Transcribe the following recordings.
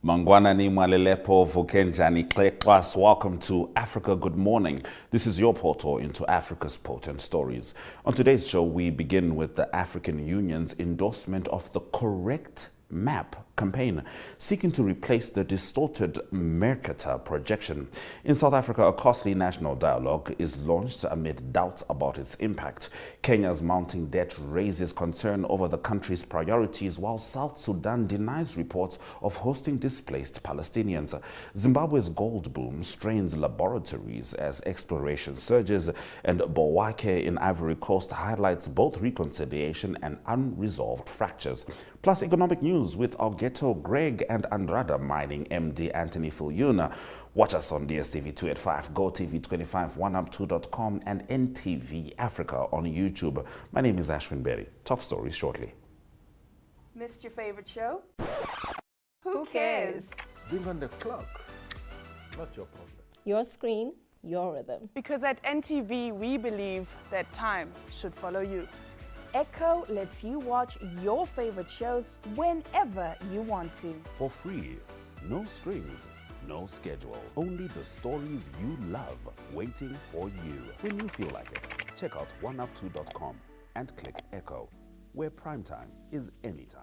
Mangwanani Mwalelepo Vukenjani Klekwas. Welcome to Africa Good Morning. This is your portal into Africa's potent stories. On today's show, we begin with the African Union's endorsement of the Correct Map campaign, seeking to replace the distorted Mercator projection. In South Africa, a costly national dialogue is launched amid doubts about its impact. Kenya's mounting debt raises concern over the country's priorities, while South Sudan denies reports of hosting displaced Palestinians. Zimbabwe's gold boom strains laboratories as exploration surges, and Bouake in Ivory Coast highlights both reconciliation and unresolved fractures. Plus, economic news with Augetto Graig and Andrada mining MD Anthony Viljoen. Watch us on DSTV 285, GOTV 25, 1up2.com, and NTV Africa on YouTube. My name is Ashwin Berry. Top stories shortly. Missed your favorite show? Who cares? Bring on the clock. Not your problem. Your screen, your rhythm. Because at NTV, we believe that time should follow you. Echo lets you watch your favorite shows whenever you want to. For free, no strings, no schedule. Only the stories you love waiting for you. When you feel like it, check out oneup2.com and click Echo, where primetime is anytime.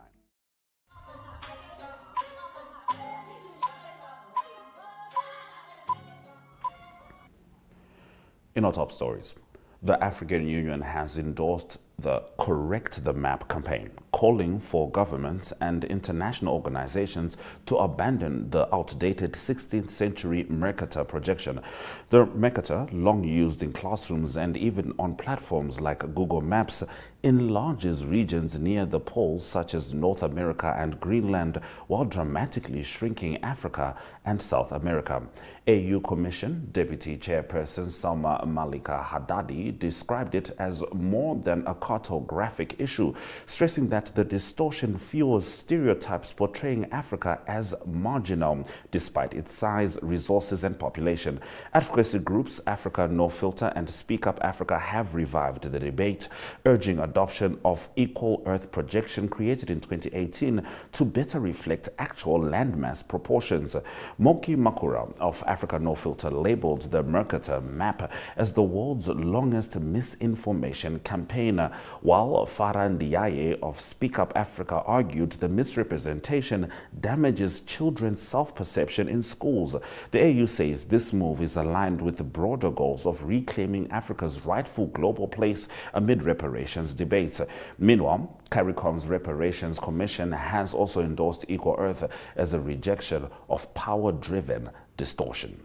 In our top stories, the African Union has endorsed the Correct the Map campaign, calling for governments and international organizations to abandon the outdated 16th century Mercator projection. The Mercator, long used in classrooms and even on platforms like Google Maps, enlarges regions near the poles such as North America and Greenland, while dramatically shrinking Africa and South America. AU Commission Deputy Chairperson Salma Malika Haddadi described it as more than a cartographic issue, stressing that the distortion fuels stereotypes portraying Africa as marginal, despite its size, resources, and population. Advocacy groups Africa No Filter and Speak Up Africa have revived the debate, urging adoption of Equal Earth projection created in 2018 to better reflect actual landmass proportions. Moki Makura of Africa No Filter labeled the Mercator map as the world's longest misinformation campaign, while Farah Ndiaye of Speak Up Africa argued the misrepresentation damages children's self-perception in schools. The AU says this move is aligned with the broader goals of reclaiming Africa's rightful global place amid reparations debates. Meanwhile, CARICOM's Reparations Commission has also endorsed Equal Earth as a rejection of power-driven distortion.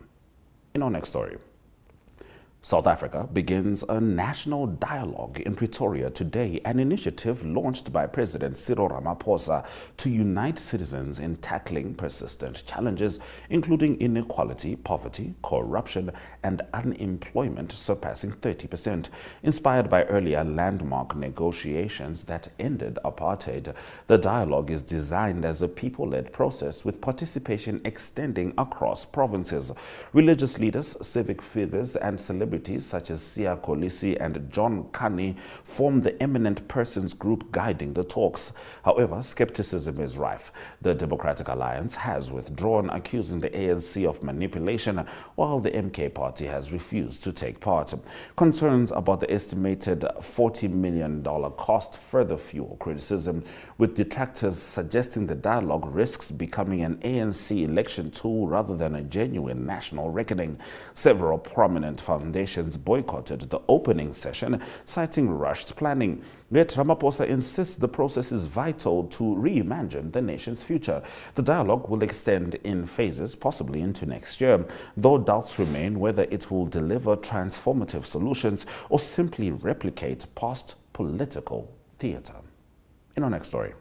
In our next story, South Africa begins a national dialogue in Pretoria today, an initiative launched by President Cyril Ramaphosa to unite citizens in tackling persistent challenges, including inequality, poverty, corruption, and unemployment surpassing 30%. Inspired by earlier landmark negotiations that ended apartheid, the dialogue is designed as a people-led process with participation extending across provinces. Religious leaders, civic figures, and celebrities such as Sia Kolisi and John Kani form the eminent persons group guiding the talks. However, skepticism is rife. The Democratic Alliance has withdrawn, accusing the ANC of manipulation, while the MK party has refused to take part. Concerns about the estimated $40 million cost further fuel criticism, with detractors suggesting the dialogue risks becoming an ANC election tool rather than a genuine national reckoning. Several prominent foundations boycotted the opening session, citing rushed planning. Yet Ramaphosa insists the process is vital to reimagine the nation's future. The dialogue will extend in phases, possibly into next year, though doubts remain whether it will deliver transformative solutions or simply replicate past political theater. In our next story,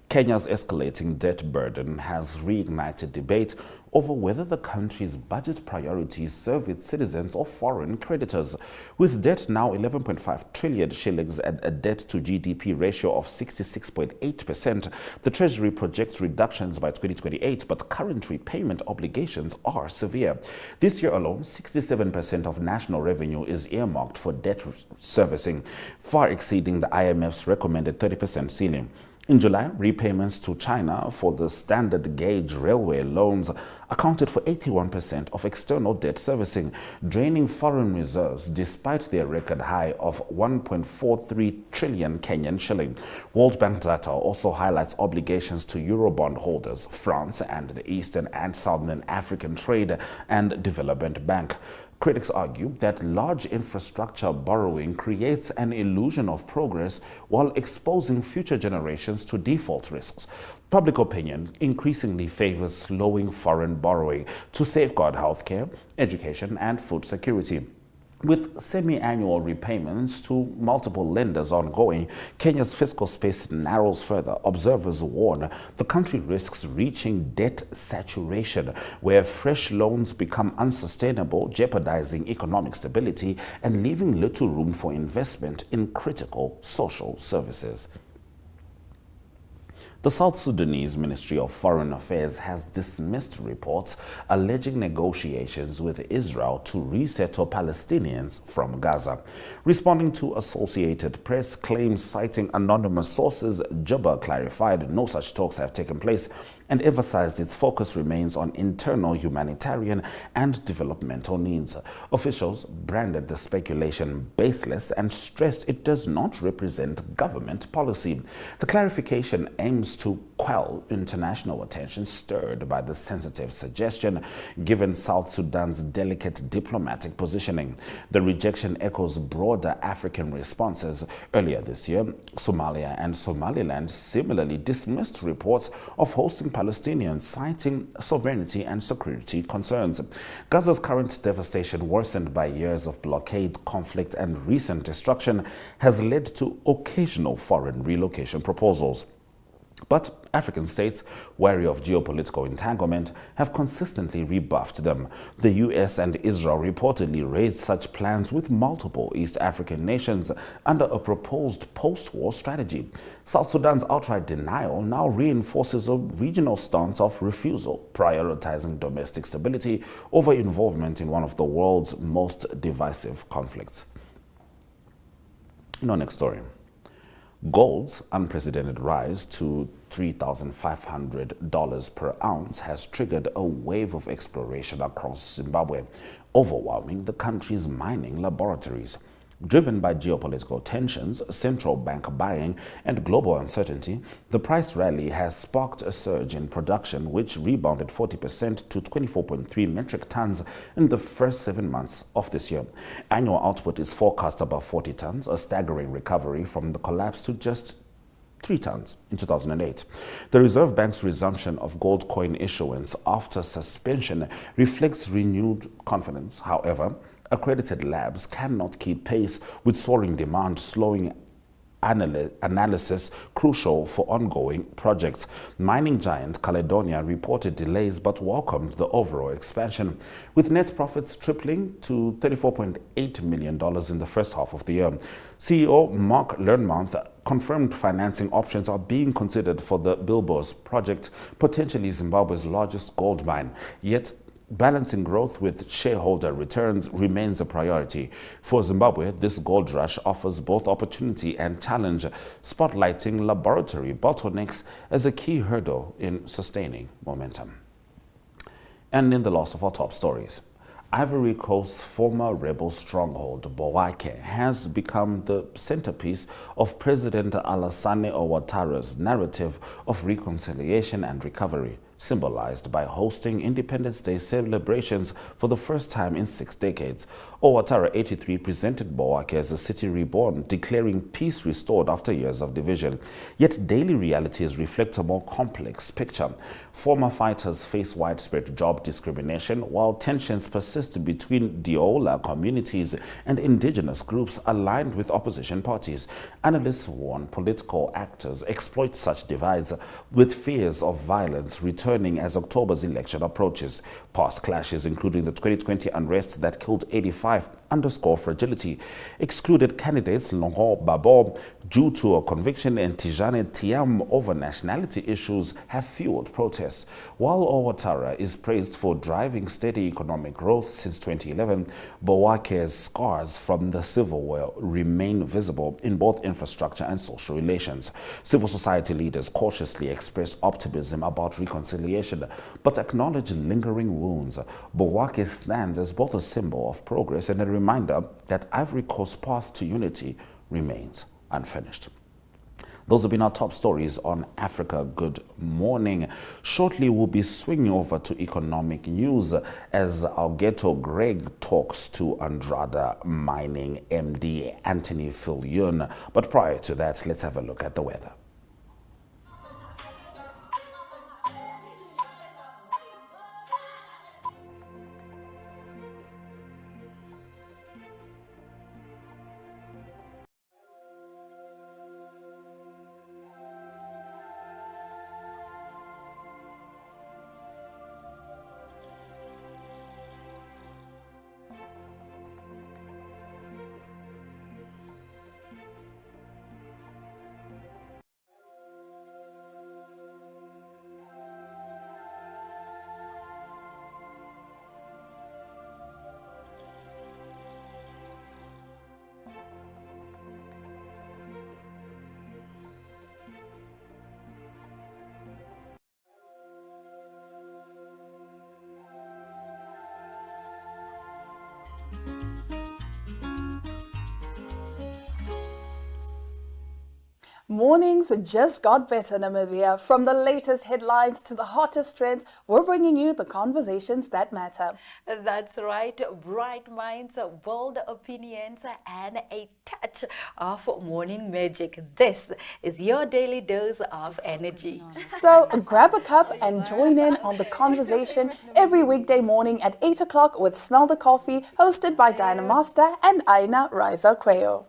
Kenya's escalating debt burden has reignited debate over whether the country's budget priorities serve its citizens or foreign creditors. With debt now 11.5 trillion shillings and a debt to GDP ratio of 66.8%, the Treasury projects reductions by 2028, but current repayment obligations are severe. This year alone, 67% of national revenue is earmarked for debt servicing, far exceeding the IMF's recommended 30% ceiling. In July, repayments to China for the standard gauge railway loans accounted for 81% of external debt servicing, draining foreign reserves despite their record high of 1.43 trillion Kenyan shilling. World Bank data also highlights obligations to Eurobond holders, France, and the Eastern and Southern African Trade and Development Bank. Critics argue that large infrastructure borrowing creates an illusion of progress while exposing future generations to default risks. Public opinion increasingly favors slowing foreign borrowing to safeguard healthcare, education, and food security. With semi-annual repayments to multiple lenders ongoing, Kenya's fiscal space narrows further. Observers warn the country risks reaching debt saturation, where fresh loans become unsustainable, jeopardizing economic stability and leaving little room for investment in critical social services. The South Sudanese Ministry of Foreign Affairs has dismissed reports alleging negotiations with Israel to resettle Palestinians from Gaza. Responding to Associated Press claims citing anonymous sources, Juba clarified no such talks have taken place and emphasized its focus remains on internal humanitarian and developmental needs. Officials branded the speculation baseless and stressed it does not represent government policy. The clarification aims to quell international attention stirred by the sensitive suggestion, given South Sudan's delicate diplomatic positioning. The rejection echoes broader African responses. Earlier this year, Somalia and Somaliland similarly dismissed reports of hosting Palestinians, citing sovereignty and security concerns. Gaza's current devastation, worsened by years of blockade, conflict, and recent destruction, has led to occasional foreign relocation proposals. But African states, wary of geopolitical entanglement, have consistently rebuffed them. The US and Israel reportedly raised such plans with multiple East African nations under a proposed post-war strategy. South Sudan's outright denial now reinforces a regional stance of refusal, prioritizing domestic stability over involvement in one of the world's most divisive conflicts. In our next story, gold's unprecedented rise to $3,500 per ounce has triggered a wave of exploration across Zimbabwe, overwhelming the country's mining laboratories. Driven by geopolitical tensions, central bank buying, and global uncertainty, the price rally has sparked a surge in production, which rebounded 40% to 24.3 metric tons in the first 7 months of this year. Annual output is forecast above 40 tons, a staggering recovery from the collapse to just 3 tons in 2008. The Reserve Bank's resumption of gold coin issuance after suspension reflects renewed confidence. However, accredited labs cannot keep pace with soaring demand, slowing analysis crucial for ongoing projects. Mining giant Caledonia reported delays but welcomed the overall expansion, with net profits tripling to $34.8 million in the first half of the year. CEO Mark Learnmouth confirmed financing options are being considered for the Bilboes project, potentially Zimbabwe's largest gold mine. Yet, balancing growth with shareholder returns remains a priority. For Zimbabwe, this gold rush offers both opportunity and challenge, spotlighting laboratory bottlenecks as a key hurdle in sustaining momentum. And in the last of our top stories, Ivory Coast's former rebel stronghold, Bouake, has become the centerpiece of President Alassane Ouattara's narrative of reconciliation and recovery, symbolized by hosting Independence Day celebrations for the first time in 6 decades. Ouattara, 83, presented Bouake as a city reborn, declaring peace restored after years of division. Yet daily realities reflect a more complex picture. Former fighters face widespread job discrimination, while tensions persist between Diola communities and indigenous groups aligned with opposition parties. Analysts warn political actors exploit such divides, with fears of violence returning returning as October's election approaches. Past clashes, including the 2020 unrest that killed 85, underscore fragility. Excluded candidates Laurent Gbagbo, due to a conviction, and Tijane Tiam over nationality issues have fueled protests. While Ouattara is praised for driving steady economic growth since 2011, Bouake's scars from the civil war remain visible in both infrastructure and social relations. Civil society leaders cautiously express optimism about reconciliation, but acknowledge lingering wounds. Bouake stands as both a symbol of progress and a reminder that Ivory Coast's path to unity remains unfinished. Those have been our top stories on Africa. Good morning. Shortly, we'll be swinging over to economic news as Augetto Graig talks to Andrada Mining MD Anthony Viljoen. But prior to that, let's have a look at the weather. Mornings just got better, Namibia. From the latest headlines to the hottest trends, we're bringing you the conversations that matter. That's right. Bright minds, bold opinions, and a touch of morning magic. This is your daily dose of energy. So grab a cup and join in on the conversation every weekday morning at 8 o'clock with Smell the Coffee, hosted by Diana Master and Aina Riza Quayo.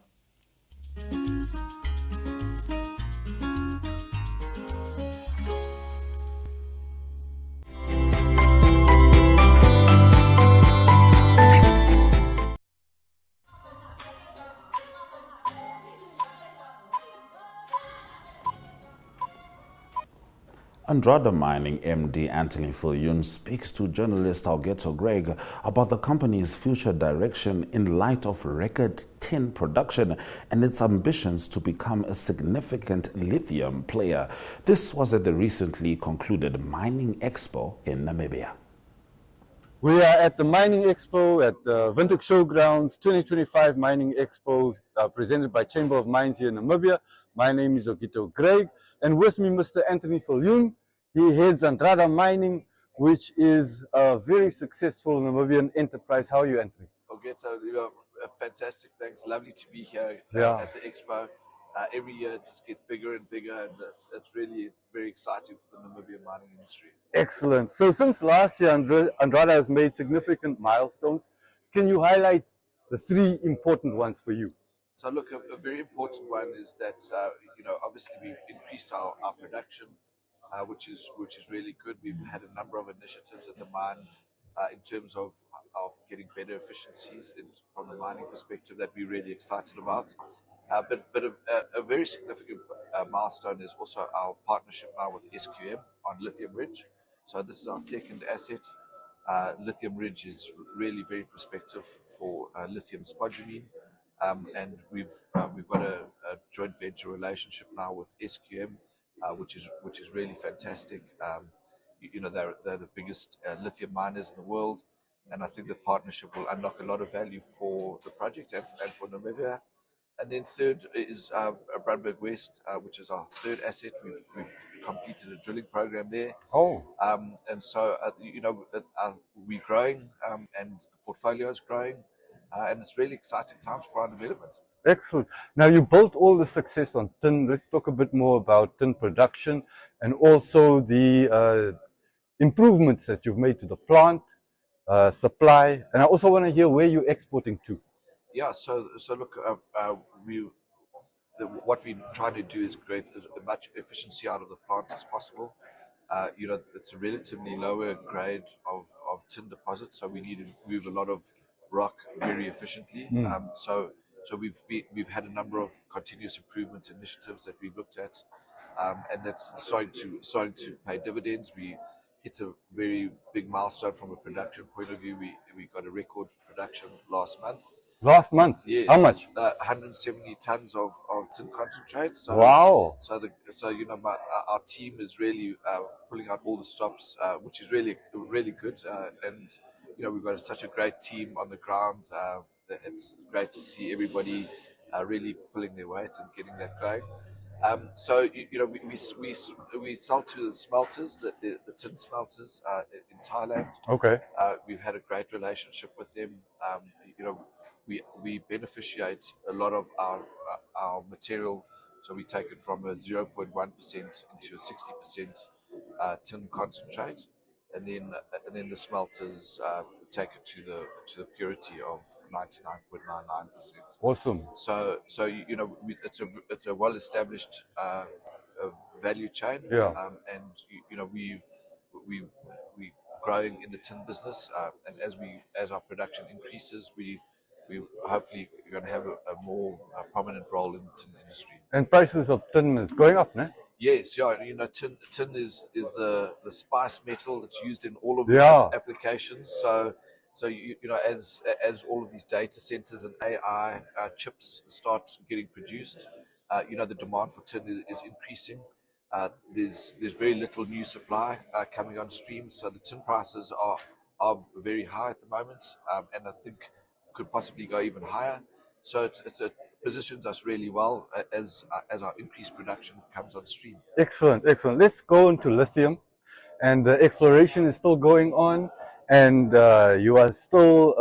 Andrada Mining MD Anthony Viljoen speaks to journalist Augetto Graig about the company's future direction in light of record tin production and its ambitions to become a significant lithium player. This was at the recently concluded Mining Expo in Namibia. We are at the Mining Expo at the Windhoek Showgrounds 2025 Mining Expo presented by Chamber of Mines here in Namibia. My name is Augetto Graig, and with me Mr. Anthony Viljoen. He heads Andrada Mining, which is a very successful Namibian enterprise. How are you, Anthony? Augetto, fantastic. Thanks. Lovely to be here at the Expo. Every year it just gets bigger and bigger, and it's really very exciting for the Namibian mining industry. Excellent. So since last year, Andrada has made significant milestones. Can you highlight the three important ones for you? So look, a very important one is that obviously we've increased our production, which is really good. We've had a number of initiatives at the mine in terms of getting better efficiencies from the mining perspective that we're really excited about. But a very significant milestone is also our partnership now with SQM on Lithium Ridge. So this is our second asset. Lithium Ridge is really very prospective for lithium spodumene. And we've got a joint venture relationship now with SQM, which is really fantastic. They're the biggest lithium miners in the world, and I think the partnership will unlock a lot of value for the project and for Namibia. And then third is Bouake West, which is our third asset. We've completed a drilling program there. And so we're growing, and the portfolio is growing. And it's really exciting times for our development. Excellent. Now you built all the success on tin. Let's talk a bit more about tin production and also the improvements that you've made to the plant, supply. And I also want to hear where you're exporting to. Yeah, so look, what we try to do is create as much efficiency out of the plant as possible. you know, it's a relatively lower grade of tin deposit, so we need to move a lot of rock very efficiently. So we've had a number of continuous improvement initiatives that we've looked at, and that's starting to pay dividends. We hit a very big milestone from a production point of view. We got a record production last month. Last month? Yes. How much? 170 tons of tin concentrate. So, Wow. So you know, our team is really pulling out all the stops, which is really good. And you know, we've got such a great team on the ground. It's great to see everybody really pulling their weight and getting that going. So you know, we sell to the smelters, the tin smelters in Thailand. Okay. We've had a great relationship with them. You know, we beneficiate a lot of our material, so we take it from a 0.1% into a 60% tin concentrate, and then the smelters take it to the purity of 99.99%. Awesome. So you know, it's a well established value chain. Yeah. And you know, we growing in the tin business, and as our production increases, we hopefully are going to have a more prominent role in the tin industry. And prices of tin is going up, no? Yes, yeah. You know, tin is the spice metal that's used in all of Yeah. the applications. So you know, as all of these data centers and AI chips start getting produced, you know, the demand for tin is increasing. There's very little new supply coming on stream, so the tin prices are very high at the moment, and I think could possibly go even higher. So it positions us really well as our increased production comes on stream. Excellent, excellent. Let's go into lithium, and the exploration is still going on, and you are still,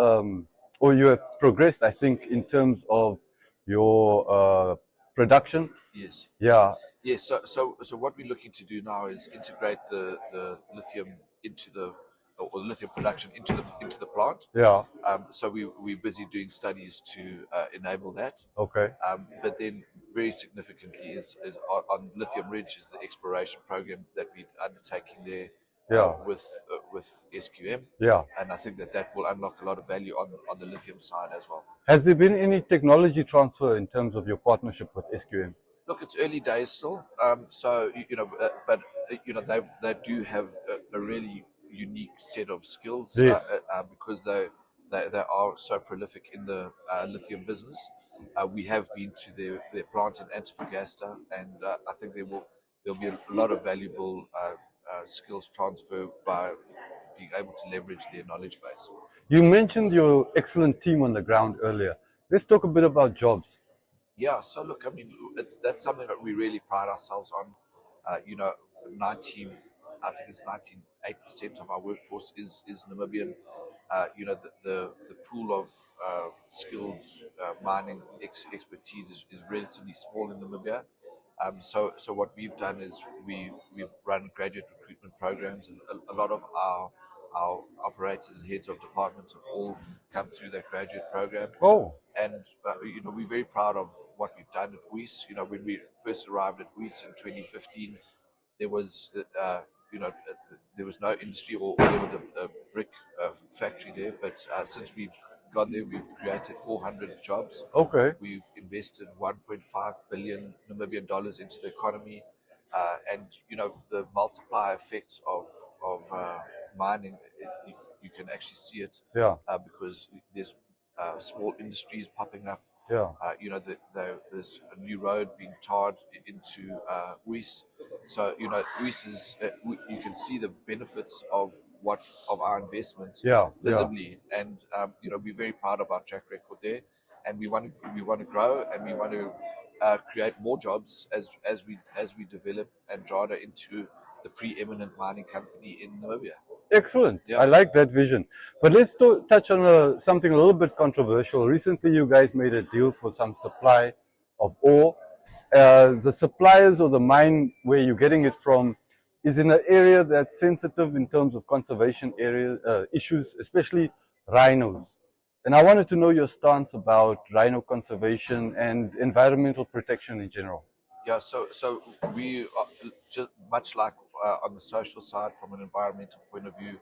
or you have progressed, I think, in terms of your production. Yes. Yeah. Yes. So what we're looking to do now is integrate the lithium into the lithium production into the plant. Yeah. So we're busy doing studies to enable that. Okay. But then very significantly is on Lithium Ridge is the exploration program that we're undertaking there. Yeah. With SQM. Yeah. And I think that will unlock a lot of value on the lithium side as well. Has there been any technology transfer in terms of your partnership with SQM? Look, it's early days still. So you know, but you know, they do have a really unique set of skills. Yes. Because they are so prolific in the lithium business. We have been to their plant in Antofagasta, and I think there'll be a lot of valuable skills transfer by being able to leverage their knowledge base. You mentioned your excellent team on the ground earlier. Let's talk a bit about jobs. Yeah, so look, I mean, that's something that we really pride ourselves on. You know, I think it's 98% of our workforce is Namibian. You know, the pool of skilled mining expertise is relatively small in Namibia. So what we've done is we've run graduate recruitment programs, and a lot of our operators and heads of departments have all come through that graduate program. Oh. And you know, we're very proud of what we've done at Uis. You know, when we first arrived at Uis in 2015, there was you know, there was no industry, or there was a brick factory there. But since we've gone there, we've created 400 jobs. Okay. We've invested 1.5 billion Namibian dollars into the economy, and you know, the multiplier effects of mining, you can actually see it. Yeah. Because there's small industries popping up. Yeah. You know, there's a new road being tarred into Uis. So you know, Uis is you can see the benefits of our investment visibly, and you know, we're very proud of our track record there, and we want to grow, and we want to create more jobs as we develop Andrada into the preeminent mining company in Namibia. Excellent. Yeah. I like that vision. But let's touch on something a little bit controversial. Recently, you guys made a deal for some supply of ore. The suppliers or the mine where you're getting it from is in an area that's sensitive in terms of conservation area issues, especially rhinos. And I wanted to know your stance about rhino conservation and environmental protection in general. Yeah, so we are just much like on the social side, from an environmental point of view,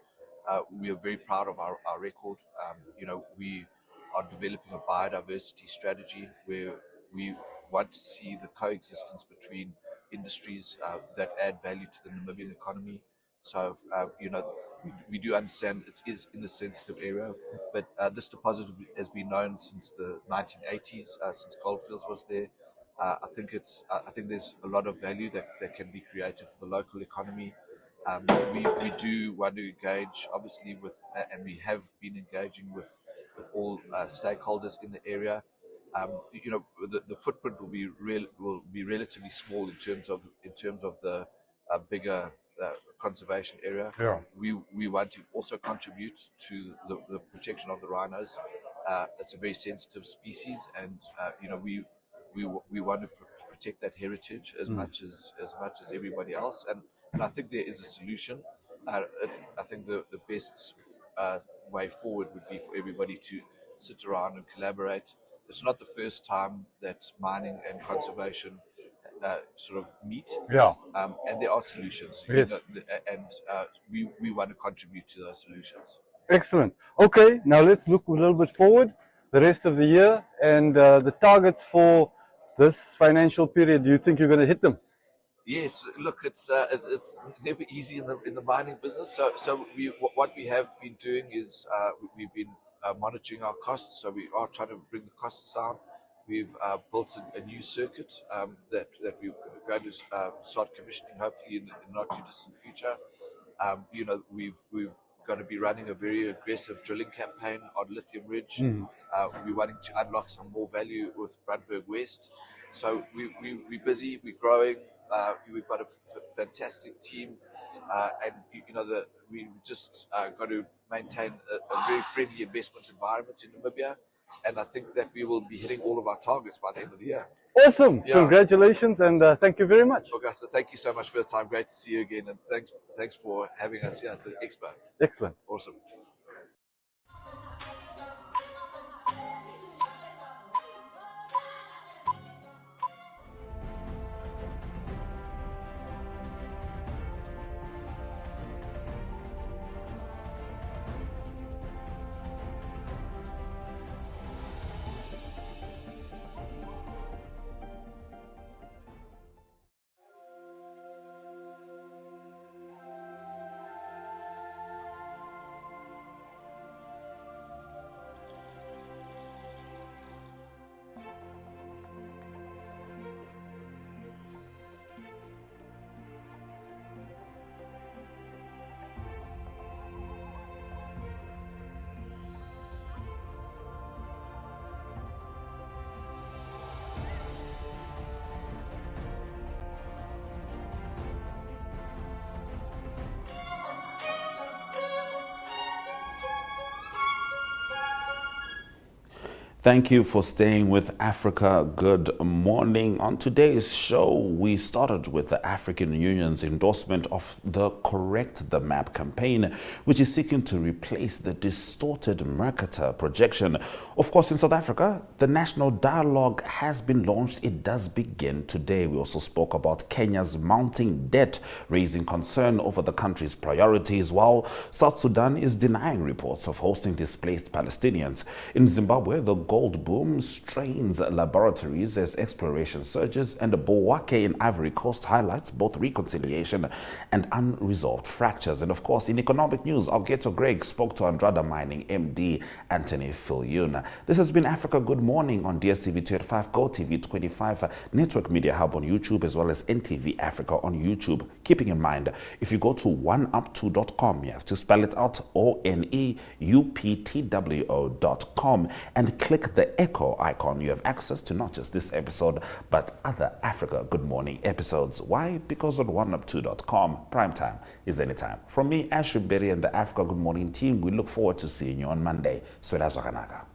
we are very proud of our record. We are developing a biodiversity strategy where we want to see the coexistence between industries that add value to the Namibian economy. So, we do understand it is in a sensitive area, but this deposit has been known since the 1980s, since Goldfields was there. I think there's a lot of value that can be created for the local economy. We do want to engage, obviously, and we have been engaging with all stakeholders in the area. The footprint will be relatively small in terms of the bigger conservation area. Yeah. We want to also contribute to the protection of the rhinos. It's a very sensitive species, and we want to protect that heritage as much as everybody else. And I think there is a solution. I think the best way forward would be for everybody to sit around and collaborate. It's not the first time that mining and conservation sort of meet. Yeah. And there are solutions. Yes. We want to contribute to those solutions. Excellent. Okay, now let's look a little bit forward, the rest of the year, and the targets for this financial period. Do you think you're going to hit them? Yes, look, it's never easy in the mining business. So what we have been doing is we've been monitoring our costs. So we are trying to bring the costs down. We've built a new circuit that we're going to start commissioning hopefully in the not too distant future. We've going to be running a very aggressive drilling campaign on Lithium Ridge. We're wanting to unlock some more value with Brandberg West. So we're busy, we're growing. We've got a fantastic team, and we just got to maintain a very friendly investment environment in Namibia, and I think that we will be hitting all of our targets by the end of the year. Awesome! Yeah. Congratulations, and thank you very much. Augusta, thank you so much for your time. Great to see you again, and thanks for having us here at the Expo. Excellent. Awesome. Thank you for staying with Africa. Good morning. On today's show, we started with the African Union's endorsement of the Correct the Map campaign, which is seeking to replace the distorted Mercator projection. Of course, in South Africa, the national dialogue has been launched. It does begin today. We also spoke about Kenya's mounting debt, raising concern over the country's priorities, while South Sudan is denying reports of hosting displaced Palestinians. In Zimbabwe, the gold boom strains laboratories as exploration surges, and Bouake in Ivory Coast highlights both reconciliation and unresolved fractures. And of course, in economic news, Augetto Graig spoke to Andrada Mining MD Anthony Viljoen. This has been Africa Good Morning on DSTV 25, GOTV 25, Network Media Hub on YouTube, as well as NTV Africa on YouTube. Keeping in mind, if you go to oneup2.com, you have to spell it out, ONEUPTWO.com, and click the echo icon. You have access to not just this episode, but other Africa Good Morning episodes. Why? Because on oneup2.com, prime time is anytime. From me, Ashwin Berry, and the Africa Good Morning team, we look forward to seeing you on Monday. Swela Zwakanaka.